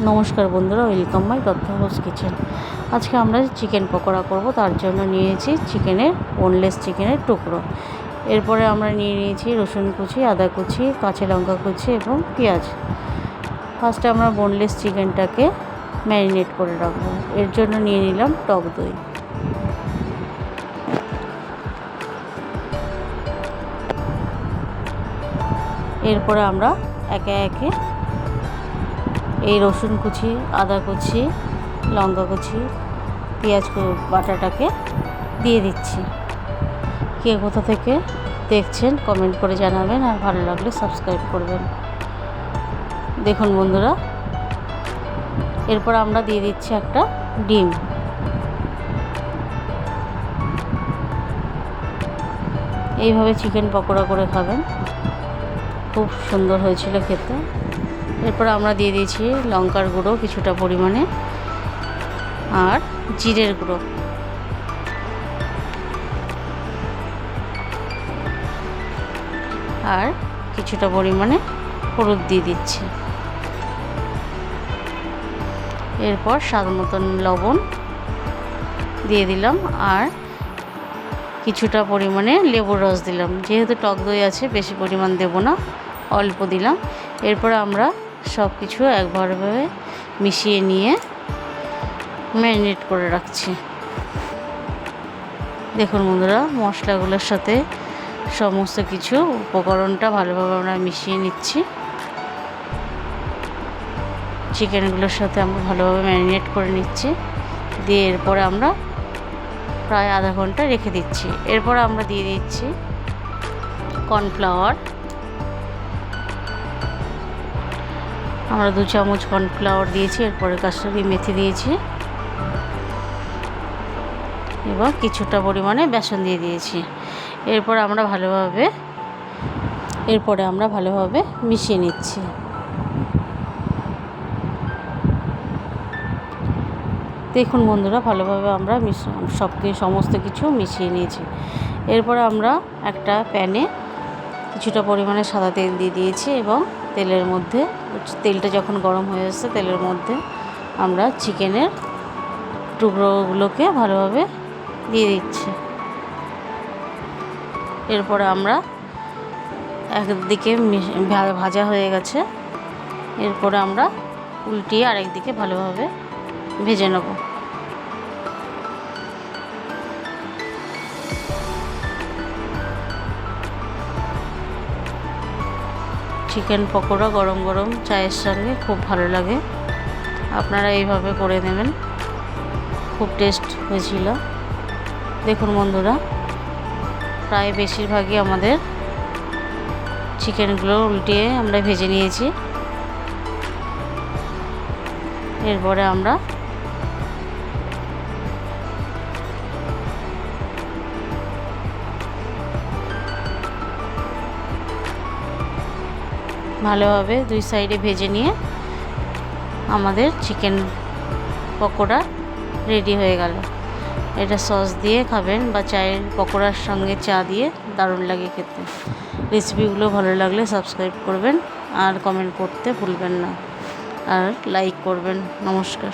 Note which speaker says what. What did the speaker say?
Speaker 1: নমস্কার বন্ধুরা, welcome my Dutta house kitchen. আজকে আমরা চিকেন পকোড়া করব। তার জন্য নিয়েছি বোনলেস চিকেনের টুকরো। এরপরে আমরা নিয়েছি রসুন কুচি, আদা কুচি, কাঁচা লঙ্কা কুচি এবং পেঁয়াজ। ফার্স্টে আমরা বোনলেস চিকেনটাকে ম্যারিনেট করে রাখবো। এর জন্য নিয়ে নিলাম টক দই। এরপরে আমরা একে একে এই রসুন কুচি, আদা কুচি, লঙ্কা কুচি, পেঁয়াজ বাটাটাকে দিয়ে দিচ্ছি। কে কোথা থেকে দেখছেন কমেন্ট করে জানাবেন, আর ভালো লাগলে সাবস্ক্রাইব করবেন। দেখুন বন্ধুরা, এরপর আমরা দিয়ে দিচ্ছি একটা ডিম। এইভাবে চিকেন পকোড়া করে খাবেন, খুব সুন্দর হয়েছিল খেতে। এরপর আমরা দিয়ে দিয়েছি লঙ্কার গুঁড়ো কিছুটা পরিমাণে, আর জিরের গুঁড়ো, আর কিছুটা পরিমাণে হলুদ দিয়ে দিচ্ছি। এরপর স্বাদ মতন লবণ দিয়ে দিলাম, আর কিছুটা পরিমাণে লেবুর রস দিলাম। যেহেতু টক দই আছে বেশি পরিমাণ দেব না, অল্প দিলাম। এরপর আমরা সব কিছু একবারভাবে মিশিয়ে নিয়ে ম্যারিনেট করে রাখছি। দেখুন বন্ধুরা, মশলাগুলোর সাথে সমস্ত কিছু উপকরণটা ভালোভাবে আমরা মিশিয়ে নিচ্ছি। চিকেনগুলোর সাথে আমরা ভালোভাবে ম্যারিনেট করে নিচ্ছি, দিয়ে এরপরে আমরা প্রায় আধা ঘন্টা রেখে দিচ্ছি। এরপর আমরা দিয়ে দিচ্ছি কর্নফ্লাওয়ার। আমরা 2 চামচ কর্নফ্লাওয়ার দিয়েছি। এরপরে কাসুরি মেথি দিয়েছি এবং কিছুটা পরিমাণে বেসন দিয়ে দিয়েছি। এরপরে আমরা ভালোভাবে মিশিয়ে নিচ্ছি। দেখুন বন্ধুরা, ভালোভাবে আমরা সমস্ত কিছু মিশিয়ে নিয়েছি। এরপরে আমরা একটা প্যানে কিছুটা পরিমাণে সাদা তেল দিয়ে দিয়েছি এবং তেলটা যখন গরম হয়ে আসছে, তেলের মধ্যে আমরা চিকেনের টুকরোগুলোকে ভালোভাবে দিয়ে দিচ্ছি। এরপরে আমরা একদিকে ভাজা হয়ে গেছে, এরপরে আমরা উল্টিয়ে আরেকদিকে ভালোভাবে ভেজে নেব। চিকেন পকোড়া গরম গরম চায়ের সঙ্গে খুব ভালো লাগে। আপনারা এইভাবে করে নেবেন, খুব টেস্ট হয়েছিল। দেখুন বন্ধুরা, প্রায় বেশিরভাগই আমাদের চিকেনগুলো উল্টিয়ে আমরা ভেজে নিয়েছি। এরপরে আমরা ভালোভাবে 2 সাইডে ভেজে নিয়ে আমাদের চিকেন পকোড়া রেডি হয়ে গেল। এটা সস দিয়ে খাবেন বা চায়ের পকোড়ার সঙ্গে চা দিয়ে দারুণ লাগে খেতে। রেসিপিগুলো ভালো লাগলে সাবস্ক্রাইব করবেন আর কমেন্ট করতে ভুলবেন না, আর লাইক করবেন। নমস্কার।